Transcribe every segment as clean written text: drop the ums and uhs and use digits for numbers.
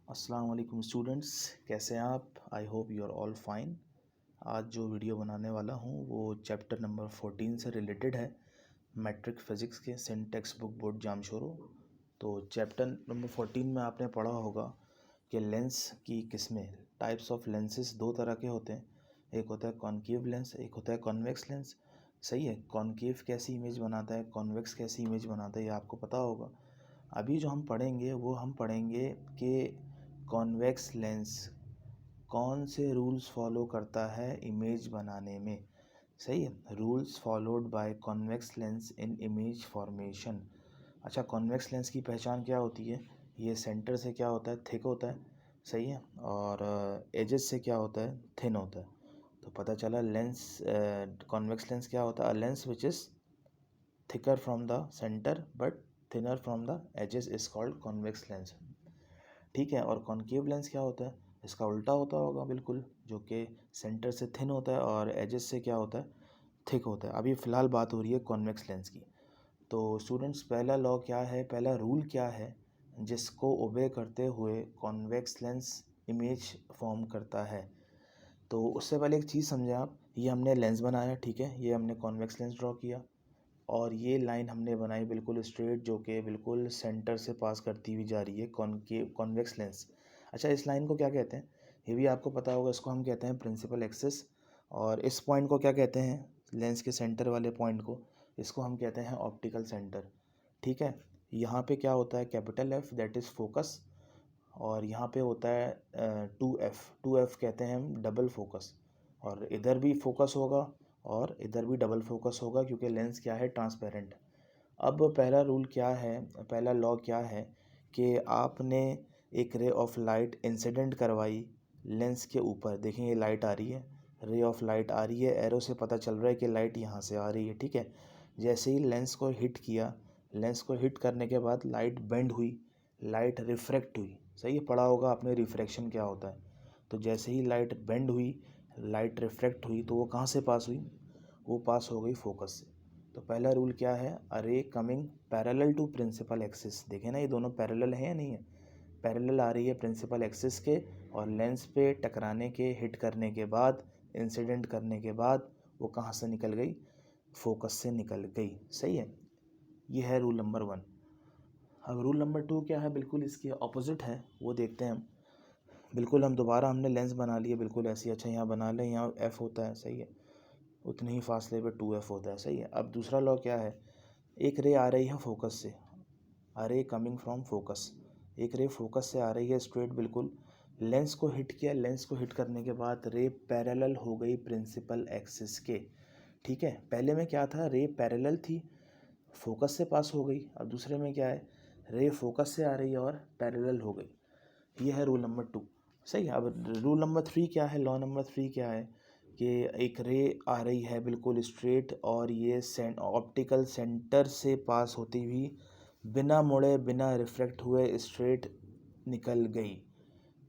अस्सलाम वालेकुम स्टूडेंट्स, कैसे हैं आप? I hope you are all fine. आज जो वीडियो बनाने वाला हूँ वो चैप्टर नंबर 14 से रिलेटेड है, मैट्रिक फिज़िक्स के सेंट टेक्स्ट बुक बोर्ड जामशोरो। तो चैप्टर नंबर 14 में आपने पढ़ा होगा कि लेंस की किस्में, टाइप्स ऑफ लेंसेज दो तरह के होते हैं। एक होता है कॉनकेव लेंस, एक होता है कॉन्वेक्स लेंस। सही है, कॉनकेव कैसी इमेज बनाता है, कॉन्वेक्स कैसी इमेज बनाता है, ये आपको पता होगा। अभी जो हम पढ़ेंगे वो हम पढ़ेंगे कि कॉन्वेक्स लेंस कौन से रूल्स फॉलो करता है इमेज बनाने में। सही है, rules followed by convex lens in image formation. अच्छा, कॉन्वेक्स लेंस की पहचान क्या होती है? ये सेंटर से क्या होता है, थिक होता है। सही है, और एजेस से क्या होता है, थिन होता है। तो पता चला लेंस, कॉन्वेक्स लेंस क्या होता है? A lens which is thicker from the centre but thinner from the edges is called convex lens. ठीक है, और कॉनकेव लेंस क्या होता है? इसका उल्टा होता होगा बिल्कुल, जो कि सेंटर से थिन होता है और एजेस से क्या होता है, थिक होता है। अभी फ़िलहाल बात हो रही है कॉन्वेक्स लेंस की। तो स्टूडेंट्स, पहला लॉ क्या है, पहला रूल क्या है जिसको ओबे करते हुए कॉन्वेक्स लेंस इमेज फॉर्म करता है? तो उससे पहले एक चीज़ समझें आप, ये हमने लेंस बनाया, ठीक है, ये हमने कॉन्वेक्स लेंस ड्रॉ किया और ये लाइन हमने बनाई बिल्कुल स्ट्रेट, जो कि बिल्कुल सेंटर से पास करती हुई जा रही है कॉन्वेक्स लेंस। अच्छा, इस लाइन को क्या कहते हैं ये भी आपको पता होगा। इसको हम कहते हैं प्रिंसिपल एक्सिस। और इस पॉइंट को क्या कहते हैं, लेंस के सेंटर वाले पॉइंट को, इसको हम कहते हैं ऑप्टिकल सेंटर। ठीक है, यहाँ पे क्या होता है, capital F, that is focus. और यहाँ पे होता है 2F कहते हैं हम डबल फोकस। और इधर भी फोकस होगा और इधर भी डबल फोकस होगा, क्योंकि लेंस क्या है, ट्रांसपेरेंट। अब पहला रूल क्या है, पहला लॉ क्या है कि आपने एक रे ऑफ लाइट इंसिडेंट करवाई लेंस के ऊपर। देखें, ये लाइट आ रही है, रे ऑफ लाइट आ रही है, एरो से पता चल रहा है कि लाइट यहाँ से आ रही है। ठीक है, जैसे ही लेंस को हिट किया, लेंस को हिट करने के बाद लाइट बेंड हुई, लाइट रिफ्रैक्ट हुई। सही है, पढ़ा होगा आपने रिफ्रैक्शन क्या होता है। तो जैसे ही लाइट बेंड हुई, लाइट रिफ्रैक्ट हुई, तो वो कहाँ से पास हुई, वो पास हो गई फोकस से। तो पहला रूल क्या है, a ray coming parallel to principal axis. देखें ना, ये दोनों पैरेलल हैं या नहीं है? पैरेलल आ रही है प्रिंसिपल एक्सिस के, और लेंस पे टकराने के, हिट करने के बाद, इंसिडेंट करने के बाद वो कहाँ से निकल गई, फोकस से निकल गई। सही है, ये है रूल नंबर 1। अब रूल नंबर 2 क्या है, बिल्कुल इसके ऑपोजिट है, वो देखते हैं हम। बिल्कुल हम दोबारा हमने लेंस बना लिए बिल्कुल ऐसे ही। अच्छा, यहाँ बना लें, यहाँ एफ़ होता है, सही है, उतने ही फासले पे 2F होता है। सही है, अब दूसरा लॉ क्या है, एक रे आ रही है फोकस से, अ रे कमिंग फ्रॉम फोकस, एक रे फोकस से आ रही है स्ट्रेट बिल्कुल, लेंस को हिट किया, लेंस को हिट करने के बाद रे पैरेलल हो गई प्रिंसिपल एक्सिस के। ठीक है, पहले में क्या था, रे पैरेलल थी, फोकस से पास हो गई। अब दूसरे में क्या है, रे फोकस से आ रही है और पैरेलल हो गई। ये है रूल नंबर 2। सही है, अब रूल नंबर 3 क्या है, लॉ नंबर 3 क्या है कि एक रे आ रही है बिल्कुल स्ट्रेट और ये ऑप्टिकल सेंटर से पास होती हुई बिना मुड़े, बिना रिफ्लेक्ट हुए स्ट्रेट निकल गई।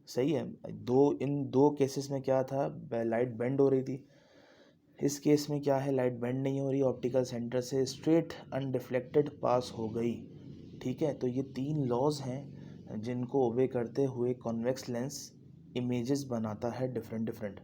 सही है, इन दो केसेस में क्या था, लाइट बेंड हो रही थी। इस केस में क्या है, लाइट बेंड नहीं हो रही, ऑप्टिकल सेंटर से स्ट्रेट अनडिफ्लेक्टेड पास हो गई। ठीक है, तो ये 3 लॉज हैं जिनको ओबे करते हुए कॉन्वेक्स लेंस इमेजेस बनाता है डिफरेंट डिफरेंट।